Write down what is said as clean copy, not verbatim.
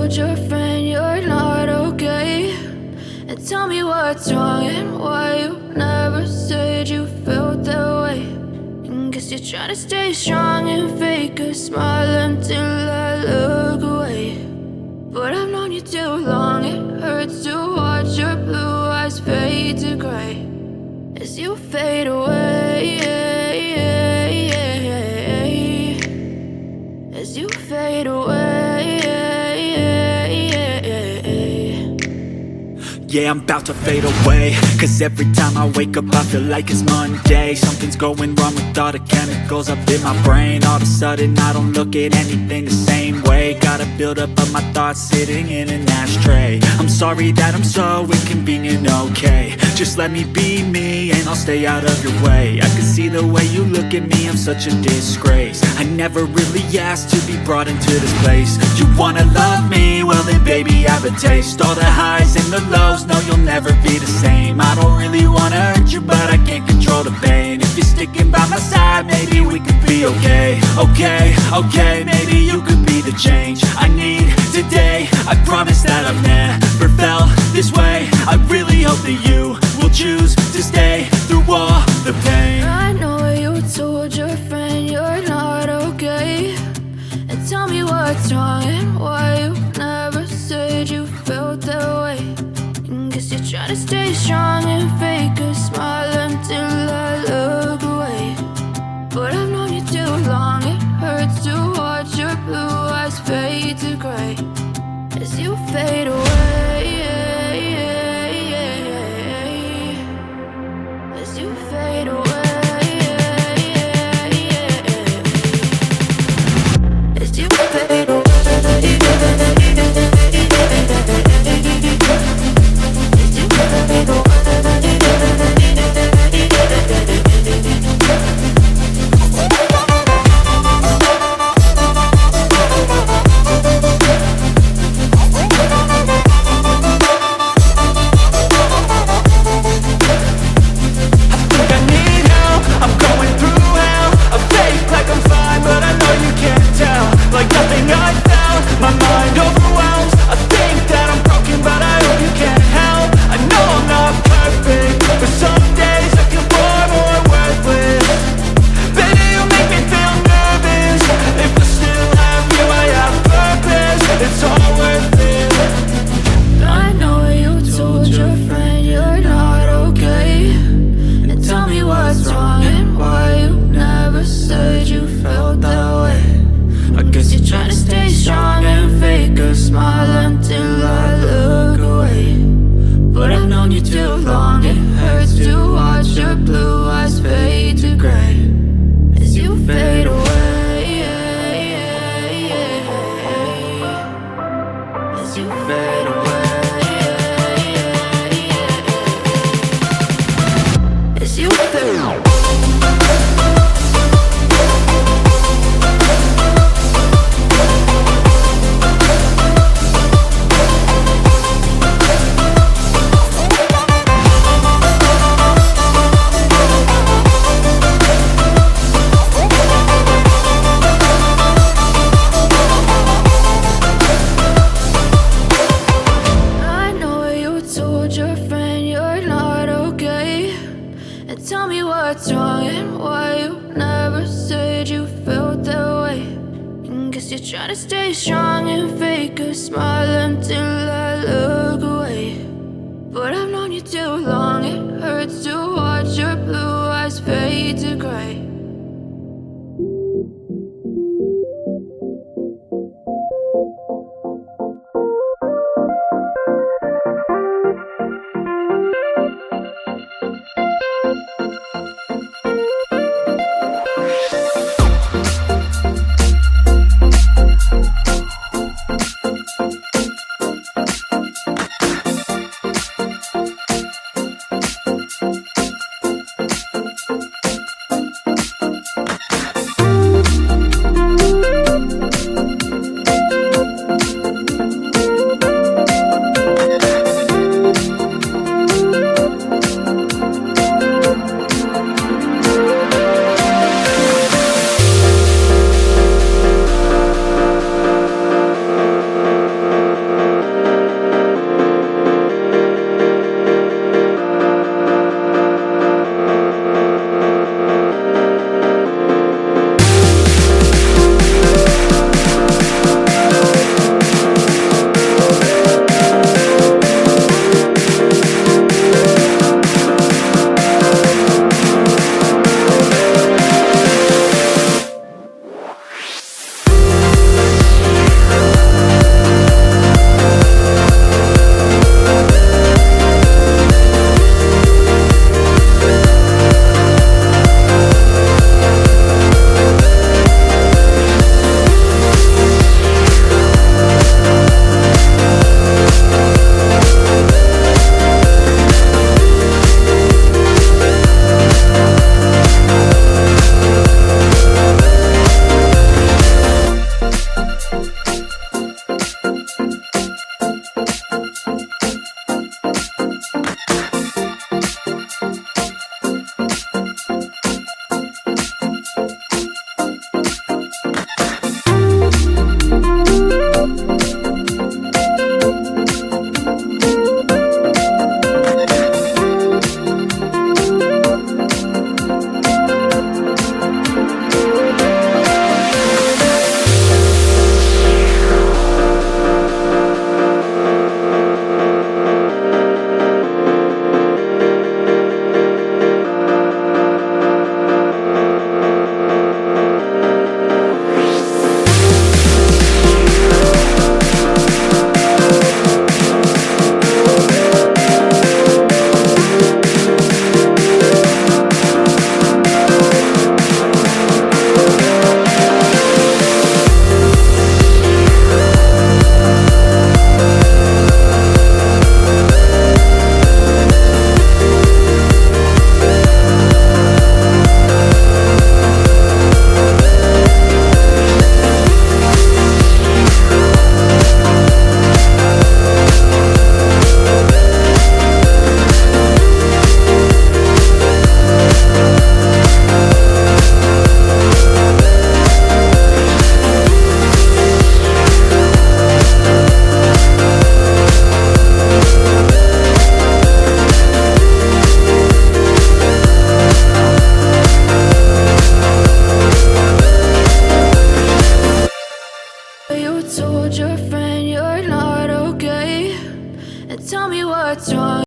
told your friend you're not okay? And tell me what's wrong and why you never said you felt that way. And guess you're trying to stay strong and fake a smile until I look away. But I've known you too long, it hurts to watch your blue eyes fade to gray as you fade away, as you fade away. Yeah, I'm about to fade away, cause every time I wake up I feel like it's Monday. Something's going wrong with all the chemicals up in my brain. All of a sudden I don't look at anything the same way. Got a build up of my thoughts sitting in an ashtray. I'm sorry that I'm so inconvenient, okay? Just let me be me and I'll stay out of your way. I can see the way you look at me, I'm such a disgrace. I never really asked to be brought into this place. You wanna love me? Well then baby, have a taste. All the highs and the lows, no, you'll never be the same. I don't really wanna hurt you, but I can't control the pain. If you're sticking by my side, maybe we could be okay. Okay, maybe you could be the change I need today. I promise that I've never felt this way. I really hope that you will choose to stay through all the pain. I know you told your friend you're not okay. And tell me what's wrong and why you never said you felt that way. And guess you're trying to stay strong and fake a smile until I look away. But I've known you too long, it hurts to watch your blue eyes fade to gray as you fade away, as you fade away. As you fade away, as you fade away. Tell me what's wrong and why you never said you felt that way. And guess you're trying to stay strong and fake a smile until I look away. But I've known you too long, it hurts to watch your blue eyes fade to gray